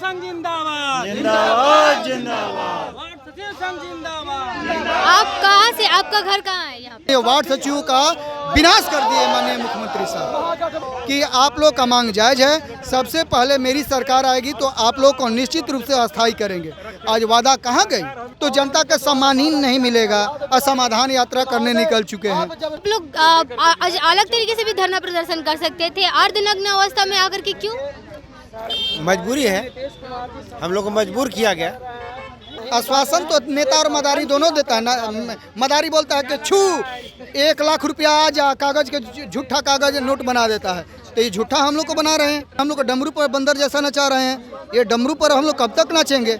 संघ जिंदाबाद, जिंदाबाद जिंदाबाद। वार्ड सचिव संघ जिंदाबाद। आप कहाँ से, आपका घर कहाँ है यहाँ पे? ये वार्ड सचिव का विनाश कर दिए माननीय मुख्यमंत्री साहब कि आप लोग का मांग जायज है। सबसे पहले मेरी सरकार आएगी तो आप लोग को निश्चित रूप से अस्थायी करेंगे। आज वादा कहाँ गई? तो जनता का सम्मानहीन नहीं मिलेगा। असमाधान यात्रा करने निकल चुके हैं। आप लोग आज अलग तरीके से भी धरना प्रदर्शन कर सकते थे, अर्धनग्न अवस्था में आकर के क्यों? मजबूरी है, हम लोग को मजबूर किया गया। आश्वासन तो नेता और मदारी दोनों देता है ना। मदारी बोलता है कि छू 1 लाख रुपया आ जा, कागज के झूठा कागज नोट बना देता है। तो ये झूठा हम लोग को बना रहे हैं। हम लोग को डमरू पर बंदर जैसा नचा रहे हैं। ये डमरू पर हम लोग कब तक नाचेंगे?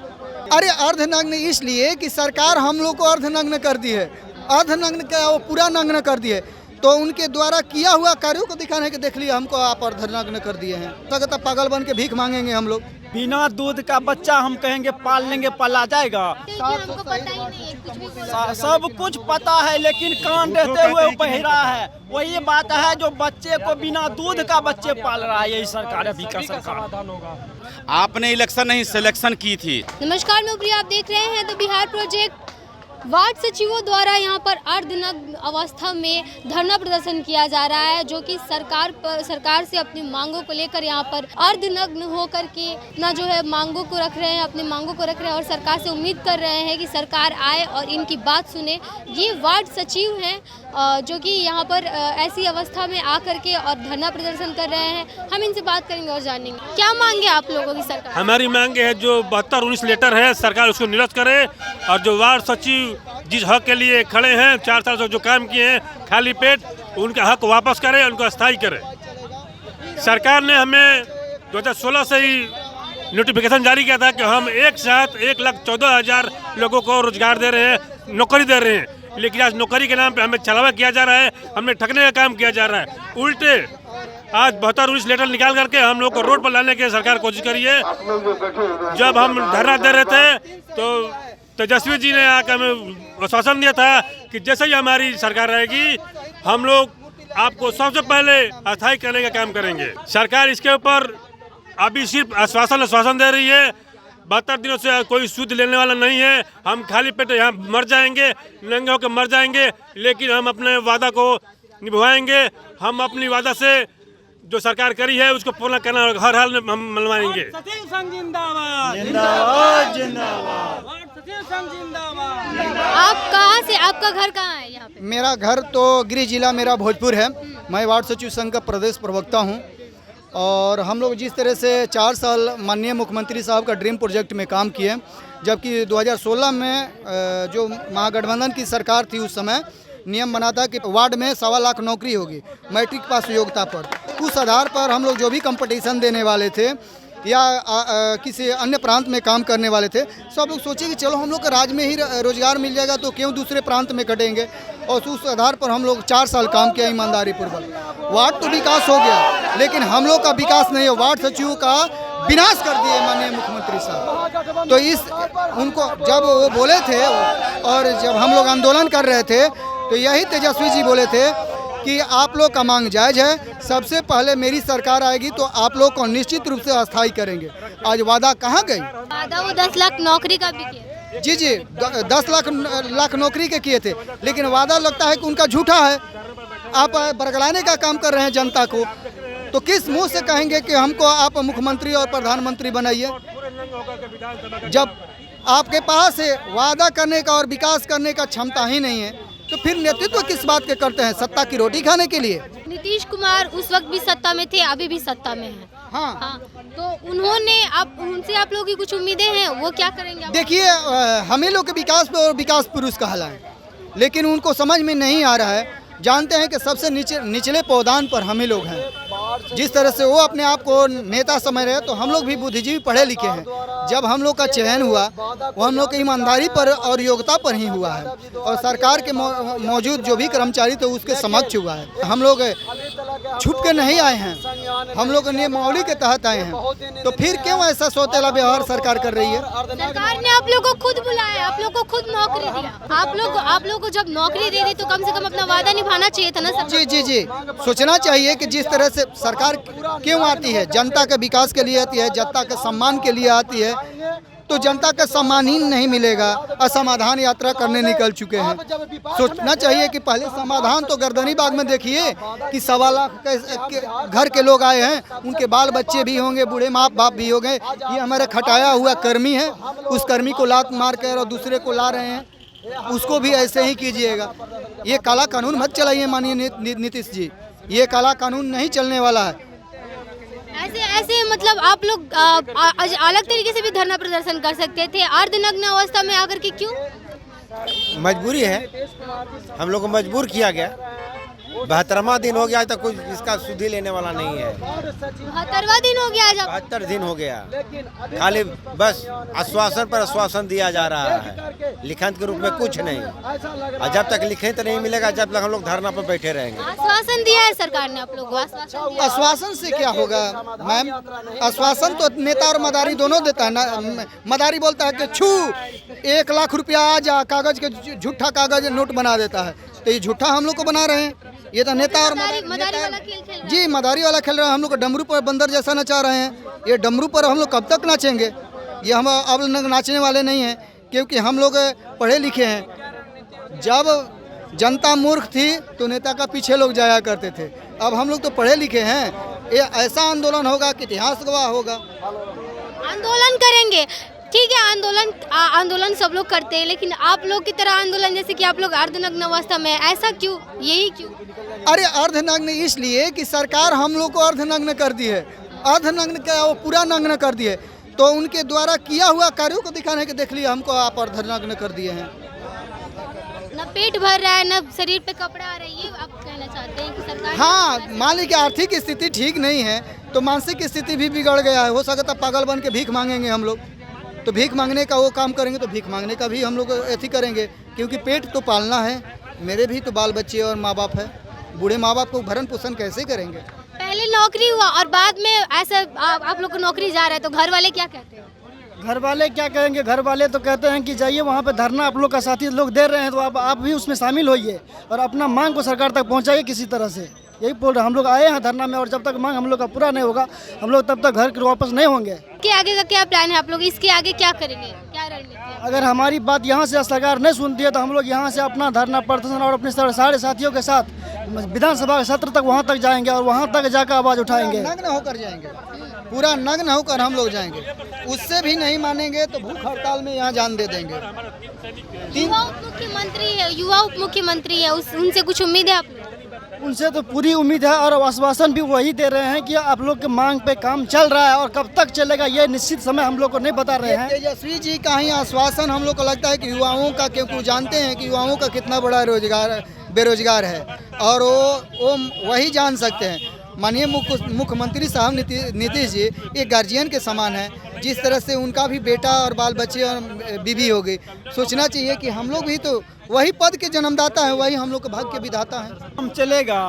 अरे अर्धनग्न इसलिए कि सरकार हम लोग को अर्धनग्न कर दी है। अर्धनग्न क्या, वो पूरा नग्न कर दिए। तो उनके द्वारा किया हुआ कार्यों को दिखाने के देख लिया हमको आप अर्धनग्न कर दिए हैं। तो पागल बन के भीख मांगेंगे हम लोग। बिना दूध का बच्चा हम कहेंगे पाल लेंगे, पला जाएगा। हमको पता ही नहीं है, कुछ भी बोल सब कुछ पता है लेकिन कान रहते हुए बहिरा है। वही बात है जो बच्चे को बिना दूध का बच्चे पाल रहा है। यही सरकार अभी का सरकार। आपने इलेक्शन नहीं सिलेक्शन की थी। नमस्कार, मैं प्रिया, आप देख रहे हैं द बिहार प्रोजेक्ट। वार्ड सचिवों द्वारा यहाँ पर अर्धनग्न अवस्था में धरना प्रदर्शन किया जा रहा है, जो कि सरकार से अपनी मांगों को लेकर यहाँ पर अर्धनग्न होकर के अपना जो है मांगों को रख रहे हैं, अपनी मांगों को रख रहे हैं और सरकार से उम्मीद कर रहे हैं कि सरकार आए और इनकी बात सुने। ये वार्ड सचिव हैं जो कि यहाँ पर ऐसी अवस्था में आकर के और धरना प्रदर्शन कर रहे हैं। हम इनसे बात करेंगे और जानेंगे क्या मांगे आप लोगों की सरकार। हमारी मांगे है जो 72-19 लेटर है, सरकार उसको निरस्त करे। और जो वार्ड सचिव जिस हक के लिए खड़े हैं, 4 साल से जो काम किए हैं खाली पेट, उनका हक वापस करें, उनको अस्थायी करें। सरकार ने हमें 2016 से ही नोटिफिकेशन जारी किया था कि हम एक साथ 1,14,000 लोगों को रोजगार दे रहे हैं, नौकरी दे रहे हैं। लेकिन आज नौकरी के नाम पे हमें छलावा किया जा रहा है, हमें ठगने का काम किया जा रहा है। उल्टे आज 72-19 लेटर निकाल करके हम लोग को रोड पर लाने की सरकार कोशिश करी है। जब हम धरना दे रहे थे तो तेजस्वी जी ने आकर हमें आश्वासन दिया था कि जैसे ही हमारी सरकार रहेगी हम लोग आपको सबसे पहले अस्थायी करने का काम करेंगे। सरकार इसके ऊपर अभी सिर्फ आश्वासन दे रही है। 72 दिनों से कोई सूद लेने वाला नहीं है। हम खाली पेट यहाँ मर जाएंगे, नंगे होकर मर जाएंगे, लेकिन हम अपने वादा को निभाएंगे। हम अपनी वादा से जो सरकार करी है उसको पूरा करना हर हाल में हम मनवाएंगे। सचिव संघ जिंदाबाद, जिंदाबाद जिंदाबाद। वार्ड सचिव संघ जिंदाबाद। आप कहाँ से, आपका घर कहाँ है यहाँ पे? मेरा घर तो गृह जिला मेरा भोजपुर है। मैं वार्ड सचिव संघ का प्रदेश प्रवक्ता हूँ। और हम लोग जिस तरह से 4 साल माननीय मुख्यमंत्री साहब का ड्रीम प्रोजेक्ट में काम किए, जबकि 2016 में जो महागठबंधन की सरकार थी उस समय नियम बना था कि वार्ड में 1.25 लाख नौकरी होगी मैट्रिक पास योग्यता पर। उस आधार पर हम लोग जो भी कंपटीशन देने वाले थे या किसी अन्य प्रांत में काम करने वाले थे, सब लोग सोचे कि चलो हम लोग को राज्य में ही रोजगार मिल जाएगा तो क्यों दूसरे प्रांत में कटेंगे। और उस आधार पर हम लोग 4 साल काम किया ईमानदारी पूर्वक। वार्ड तो विकास हो गया लेकिन हम लोग का विकास नहीं है। वार्ड सचिव का विनाश कर दिए माननीय मुख्यमंत्री साहब। तो इस उनको जब वो बोले थे और जब हम लोग आंदोलन कर रहे थे तो यही तेजस्वी जी बोले थे कि आप लोग का मांग जायज है। सबसे पहले मेरी सरकार आएगी तो आप लोग को निश्चित रूप से अस्थायी करेंगे। आज वादा कहाँ गई? वादा वो 10 लाख नौकरी का भी किया। जी 10 लाख नौकरी के किए थे, लेकिन वादा लगता है कि उनका झूठा है। आप बरगलाने का काम कर रहे हैं जनता को। तो किस मुंह से कहेंगे कि हमको आप मुख्यमंत्री और प्रधानमंत्री बनाइए, जब आपके पास वादा करने का और विकास करने का क्षमता ही नहीं है? तो फिर नेतृत्व किस बात के करते हैं? सत्ता की रोटी खाने के लिए। नीतीश कुमार उस वक्त भी सत्ता में थे, अभी भी सत्ता में हैं। हाँ, तो उन्होंने उनसे आप लोगों की कुछ उम्मीदें हैं, वो क्या करेंगे? देखिए हमें लोग के विकास पे और विकास पुरुष कहला है, लेकिन उनको समझ में नहीं आ रहा है। जानते हैं कि सबसे निचले पौधान पर हमें लोग हैं। जिस तरह से वो अपने आप को नेता समझ रहे हैं तो हम लोग भी बुद्धिजीवी पढ़े लिखे हैं। जब हम लोग का चयन हुआ वो हम लोग की ईमानदारी पर और योग्यता पर ही हुआ है और सरकार के मौजूद जो भी कर्मचारी थे उसके समक्ष हुआ है। हम लोग छुप के नहीं आए हैं, हम लोग नियमावली के तहत आए हैं, तो फिर क्यों ऐसा सौतेला व्यवहार सरकार कर रही है? सरकार ने आप लोग को खुद बुलाया, आप लोग को खुद नौकरी दिया, आप लोग को जब नौकरी दे दी तो कम से कम अपना वादा निभाना चाहिए था ना सर। जी जी जी, सोचना चाहिए कि जिस तरह से सरकार क्यों आती है, जनता के विकास के लिए आती है, जनता के सम्मान के लिए आती है, तो जनता का सम्मान ही नहीं मिलेगा। असमाधान यात्रा करने निकल चुके हैं। सोचना चाहिए कि पहले समाधान तो गर्दनी बाग में देखिए कि 1.25 लाख घर के लोग आए हैं, उनके बाल बच्चे भी होंगे, बूढ़े माँ बाप भी होंगे। ये हमारा खटाया हुआ कर्मी है, उस कर्मी को लात मार कर और दूसरे को ला रहे हैं, उसको भी ऐसे ही कीजिएगा। ये काला कानून मत चलाइए माननीय नीतीश जी, ये काला कानून नहीं चलने वाला है। ऐसे मतलब आप लोग अलग तरीके से भी धरना प्रदर्शन कर सकते थे, अर्धनग्न अवस्था में आकर के क्यों? मजबूरी है, हम लोग को मजबूर किया गया। 72वां दिन हो गया, आज तक कोई इसका सुधि लेने वाला नहीं है। 72वां दिन हो गया आज? 72 दिन हो गया, खाली बस आश्वासन पर आश्वासन दिया जा रहा है, लिखित के रूप में कुछ नहीं। और जब तक लिखित नहीं मिलेगा जब तक हम लोग धरना पर बैठे रहेंगे। आश्वासन दिया है सरकार ने आप लोग को? आश्वासन से क्या होगा मैम? आश्वासन तो नेता और मदारी दोनों देता है ना। मदारी बोलता है कि छू 1 लाख रुपया आ जा, कागज के झूठा कागज नोट बना देता है, तो ये झूठा हम लोग को बना रहे हैं। ये तो नेता और मदारी वाला खेल खेल रहे हैं। जी मदारी वाला खेल रहे हैं। हम लोग डमरू पर बंदर जैसा नचा रहे हैं। ये डमरू पर हम लोग कब तक नाचेंगे? ये हम अब नाचने वाले नहीं हैं, क्योंकि हम लोग पढ़े लिखे हैं। जब जनता मूर्ख थी तो नेता का पीछे लोग जाया करते थे, अब हम लोग तो पढ़े लिखे हैं। ये ऐसा आंदोलन होगा कि इतिहास गवाह होगा। आंदोलन करेंगे, ठीक है, आंदोलन सब लोग करते हैं, लेकिन आप लोग की तरह आंदोलन जैसे कि आप लोग अर्धनग्न अवस्था में, ऐसा क्यों? यही क्यों? अरे अर्धनग्न इसलिए कि सरकार हम लोग को अर्धनग्न कर दी है। अर्धनग्न क्या, वो पूरा नग्न कर दिए, तो उनके द्वारा किया हुआ कार्यों को दिखाने के देख लिया हमको आप अर्धनग्न कर दिए हैं। न पेट भर रहा है, न शरीर पे कपड़ा आ रही है, आप कहना चाहते हैं कि सरकार? हाँ, मान लीजिए आर्थिक स्थिति ठीक नहीं है तो मानसिक स्थिति भी बिगड़ गया है। हो सकता है पागल बन के भीख मांगेंगे हम लोग, तो भीख मांगने का वो काम करेंगे, तो भीख मांगने का भी हम लोग ऐसी करेंगे, क्योंकि पेट तो पालना है। मेरे भी तो बाल बच्चे और माँ बाप है, बूढ़े माँ बाप को भरण पोषण कैसे करेंगे? पहले नौकरी हुआ और बाद में ऐसा आप लोग को नौकरी जा रहा है, तो घर वाले क्या कहते हैं? घर वाले क्या कहेंगे? घर वाले तो कहते हैं कि जाइए वहाँ पे धरना आप लोग का साथी लोग दे रहे हैं, तो आप भी उसमें शामिल होइए और अपना मांग को सरकार तक पहुँचाइए किसी तरह से। यही बोल रहे हैं, हम लोग आए हैं धरना में, और जब तक मांग हम लोग का पूरा नहीं होगा हम लोग तब तक घर के वापस नहीं होंगे। के आगे का क्या प्लान है आप लोग? इसके आगे क्या करेंगे, क्या रणनीति है? अगर हमारी बात यहाँ से सरकार नहीं सुनती है तो हम लोग यहाँ से अपना धरना प्रदर्शन और अपने सारे साथियों के साथ विधानसभा सत्र तक वहाँ तक जाएंगे और वहाँ तक जाकर आवाज़ उठाएंगे। नग्न होकर जाएंगे, पूरा नग्न होकर हम लोग जाएंगे। उससे भी नहीं मानेंगे तो भूख हड़ताल में यहाँ जान दे देंगे। युवा उप मुख्यमंत्री है, उनसे कुछ उम्मीद है आप लोग? उनसे तो पूरी उम्मीद है और आश्वासन भी वही दे रहे हैं कि आप लोग के मांग पे काम चल रहा है, और कब तक चलेगा ये निश्चित समय हम लोग को नहीं बता रहे हैं। तेजस्वी जी का ही आश्वासन हम लोग को लगता है कि युवाओं का, क्योंकि जानते हैं कि युवाओं का कितना बड़ा बेरोजगार है, और वो वही जान सकते हैं। माननीय मुख्यमंत्री साहब नीतीश जी एक गार्जियन के समान है। जिस तरह से उनका भी बेटा और बाल बच्चे और बीवी हो गई, सोचना चाहिए कि हम लोग भी तो वही पद के जन्मदाता है, वही हम लोग के भाग्य के विधाता है। हम चलेगा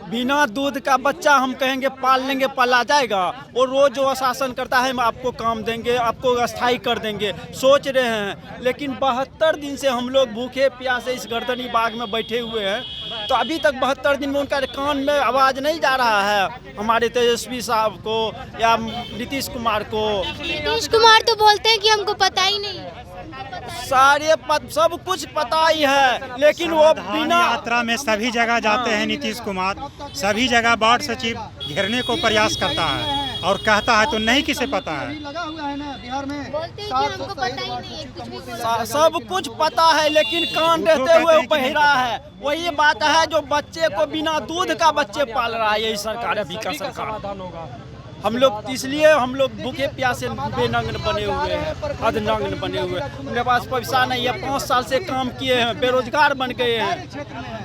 बिना दूध का बच्चा हम कहेंगे पाल लेंगे, पाला जाएगा, और रोज जो शासन करता है हम आपको काम देंगे, आपको अस्थाई कर देंगे, सोच रहे हैं। लेकिन 72 दिन से हम लोग भूखे प्यासे इस गर्दनी बाग में बैठे हुए हैं, तो अभी तक 72 दिन में उनका कान में आवाज़ नहीं जा रहा है हमारे तेजस्वी साहब को या नीतीश कुमार को। नीतीश कुमार तो बोलते हैं कि हमको पता ही नहीं है। सब कुछ पता ही है, लेकिन वो बिना यात्रा में सभी जगह जाते हैं नीतीश कुमार, सभी जगह वार्ड सचिव घेरने को प्रयास करता है और कहता है तो नहीं किसे पता है। लगा हुआ है ना बिहार में, बोलते हैं कि हमको पता ही नहीं है, कुछ भी बोलते हैं। सब कुछ पता है, लेकिन कान रहते हुए बहिरा है। वही बात है जो बच्चे को बिना दूध का बच्चे पाल रहा है, यही सरकार अभी का सरकार। हम लोग इसलिए हम लोग भूखे प्यासे बेनंगन बने हुए हैं, अधनंगन बने हुए हैं। उनके पास पैसा नहीं है, 5 साल से काम किए हैं, बेरोजगार बन गए हैं।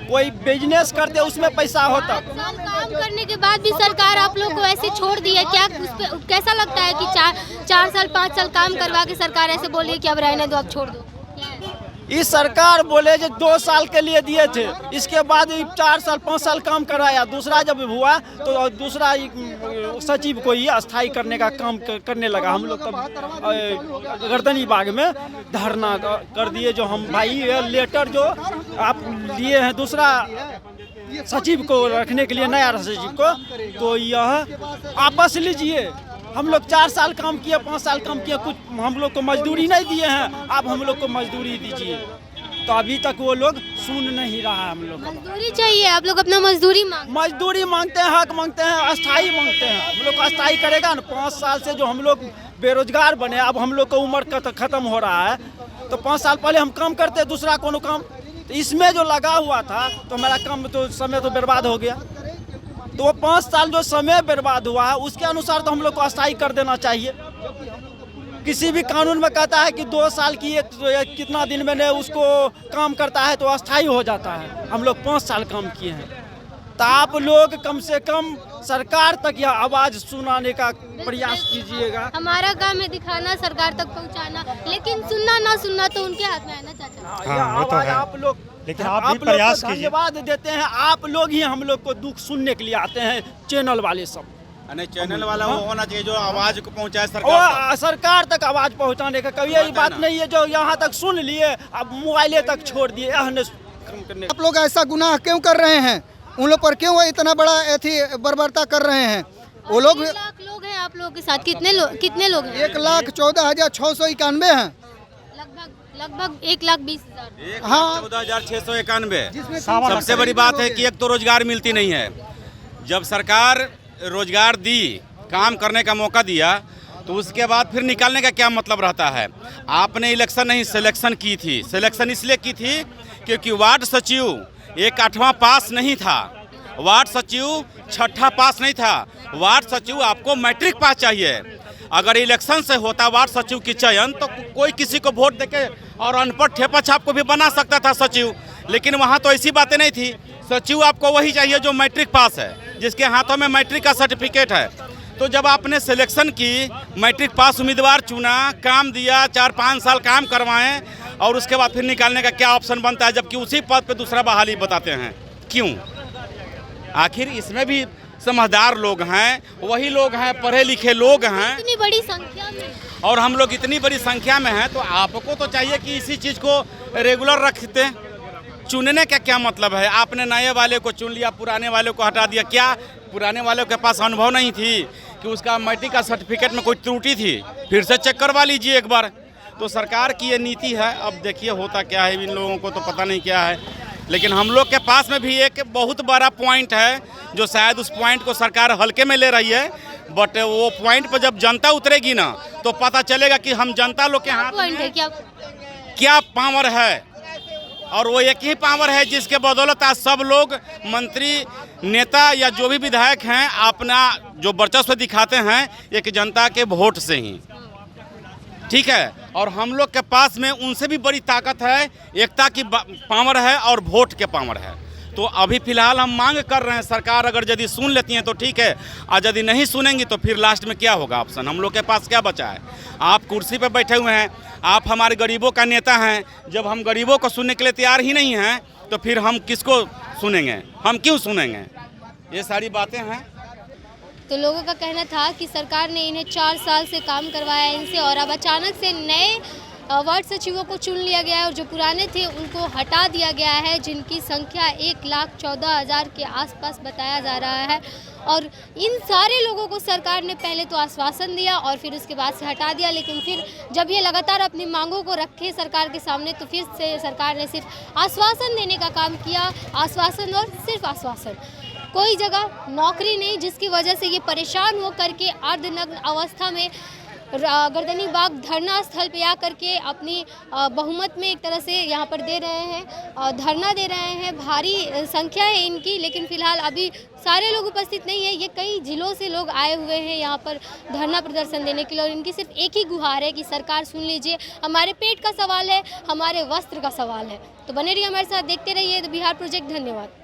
कोई बिजनेस करते उसमें पैसा होता। काम करने के बाद भी सरकार आप लोग को ऐसे छोड़ दी है, क्या उस पे कैसा लगता है कि 4 साल 5 साल काम करवा के सरकार ऐसे बोल रही है कि अब रहने दो, अब छोड़ दो? इस सरकार बोले जो 2 साल के लिए दिए थे, इसके बाद 4 साल 5 साल काम कराया। दूसरा जब हुआ तो दूसरा सचिव को ही अस्थायी करने का काम करने लगा। हम लोग तब गर्दनी बाग में धरना कर दिए। जो हम भाई लेटर जो आप लिए हैं दूसरा सचिव को रखने के लिए, नया सचिव को, तो यह आपस लीजिए। हम लोग 4 साल काम किए, 5 साल काम किए, कुछ हम लोग को मजदूरी नहीं दिए हैं, आप हम लोग को मजदूरी दीजिए। तो अभी तक वो लोग सुन नहीं रहा है। हम लोग मजदूरी चाहिए, आप लोग अपना मजदूरी मांगते हैं, हक मांगते हैं, अस्थाई मांगते हैं। हम लोग को अस्थाई करेगा ना। 5 साल से जो हम लोग बेरोजगार बने, अब हम लोग का उम्र खत्म हो रहा है, तो 5 साल पहले हम काम करते दूसरा कोनो काम, तो इसमें जो लगा हुआ था तो हमारा काम तो समय तो बर्बाद हो गया। तो वो 5 साल जो समय बर्बाद हुआ है उसके अनुसार तो हम लोग को अस्थायी कर देना चाहिए। किसी भी कानून में कहता है कि 2 साल की एक कितना दिन में उसको काम करता है तो अस्थायी हो जाता है। हम लोग 5 साल काम किए हैं। तो आप लोग कम से कम सरकार तक यह आवाज़ सुनाने का प्रयास कीजिएगा। हमारा काम है दिखाना, सरकार तक पहुंचाना, लेकिन सुनना ना सुनना तो उनके हाथ में है ना चाचा। यह वो तो आवाज़ है। आप लोग, लेकिन आप भी प्रयास कीजिए। धन्यवाद देते हैं। आप लोग ही हम लोग को दुख सुनने के लिए आते हैं, चैनल वाले सब। नहीं, चैनल वाला वो होना चाहिए जो आवाज को पहुंचाए सरकार तक आवाज पहुंचाने का। कभी यही बात नहीं है जो यहाँ तक सुन लिए अब मोबाइले तक छोड़ दिए। आप लोग ऐसा गुनाह क्यों कर रहे हैं? उन लोग पर क्यों इतना बड़ा ऐसी बर्बरता कर रहे हैं? वो लोग 1 लाख लोग हैं आप लोगों के साथ, कितने लोग हैं? 1,14,691 हैं। लगभग 1,20,000। हाँ, 14,691। सबसे बड़ी बात है कि एक तो रोजगार मिलती नहीं है। जब सरकार रोजगार दी, काम करने का मौका दिया, तो उसके बाद फिर निकालने का क्या मतलब रहता है? आपने इलेक्शन नहीं सिलेक्शन की थी। सिलेक्शन इसलिए की थी क्योंकि वार्ड सचिव एक 8वां पास नहीं था, वार्ड सचिव 6ठा पास नहीं था। वार्ड सचिव आपको मैट्रिक पास चाहिए। अगर इलेक्शन से होता वार्ड सचिव की चयन तो कोई किसी को वोट देके और अनपढ़ ठेपा छाप को भी बना सकता था सचिव, लेकिन वहाँ तो ऐसी बातें नहीं थी। सचिव आपको वही चाहिए जो मैट्रिक पास है, जिसके हाथों में मैट्रिक का सर्टिफिकेट है। तो जब आपने सिलेक्शन की, मैट्रिक पास उम्मीदवार चुना, काम दिया, 4-5 साल काम करवाएं, और उसके बाद फिर निकालने का क्या ऑप्शन बनता है? जबकि उसी पद पे दूसरा बहाली बताते हैं। क्यों? आखिर इसमें भी समझदार लोग हैं, वही लोग हैं, पढ़े लिखे लोग हैं, इतनी बड़ी संख्या में, और हम लोग इतनी बड़ी संख्या में हैं, तो आपको तो चाहिए कि इसी चीज़ को रेगुलर रखते। चुनने का क्या मतलब है? आपने नए वाले को चुन लिया, पुराने वाले को हटा दिया। क्या पुराने वाले के पास अनुभव नहीं थी कि उसका मैट्रिक का सर्टिफिकेट में कोई त्रुटि थी? फिर से चेक करवा लीजिए एक बार। तो सरकार की ये नीति है। अब देखिए होता क्या है, इन लोगों को तो पता नहीं क्या है। लेकिन हम लोग के पास में भी एक बहुत बड़ा पॉइंट है, जो शायद उस पॉइंट को सरकार हल्के में ले रही है, बट वो पॉइंट पर जब जनता उतरेगी ना तो पता चलेगा कि हम जनता लोग के हाथ में क्या पावर है। और वो एक ही पावर है जिसके बदौलत आज सब लोग मंत्री, नेता या जो भी विधायक हैं अपना जो वर्चस्व दिखाते हैं एक जनता के वोट से ही। ठीक है, और हम लोग के पास में उनसे भी बड़ी ताकत है, एकता की पावर है और वोट के पावर है। तो अभी फिलहाल हम मांग कर रहे हैं, सरकार अगर यदि सुन लेती है तो ठीक है, और यदि नहीं सुनेंगी तो फिर लास्ट में क्या होगा ऑप्शन? हम लोग के पास क्या बचा है? आप कुर्सी पर बैठे हुए हैं, आप हमारे गरीबों का नेता हैं। जब हम गरीबों को सुनने के लिए तैयार ही नहीं हैं तो फिर हम किसको सुनेंगे? हम क्यों सुनेंगे? ये सारी बातें हैं। तो लोगों का कहना था कि सरकार ने इन्हें 4 साल से काम करवाया इनसे, और अब अचानक से नए वार्ड सचिवों को चुन लिया गया है, और जो पुराने थे उनको हटा दिया गया है, जिनकी संख्या 1,14,000 के आसपास बताया जा रहा है। और इन सारे लोगों को सरकार ने पहले तो आश्वासन दिया और फिर उसके बाद से हटा दिया, लेकिन फिर जब ये लगातार अपनी मांगों को रखे सरकार के सामने, तो फिर से सरकार ने सिर्फ आश्वासन देने का काम किया। आश्वासन और सिर्फ आश्वासन, कोई जगह नौकरी नहीं, जिसकी वजह से ये परेशान हो करके अर्धनग्न अवस्था में गर्दनी बाग धरना स्थल पे आकर के अपनी बहुमत में एक तरह से यहाँ पर दे रहे हैं, धरना दे रहे हैं। भारी संख्या है इनकी, लेकिन फिलहाल अभी सारे लोग उपस्थित नहीं है। ये कई जिलों से लोग आए हुए हैं यहाँ पर धरना प्रदर्शन देने के लिए, और इनकी सिर्फ एक ही गुहार है कि सरकार सुन लीजिए, हमारे पेट का सवाल है, हमारे वस्त्र का सवाल है। तो बने रहिए हमारे साथ, देखते रहिए द बिहार प्रोजेक्ट। धन्यवाद।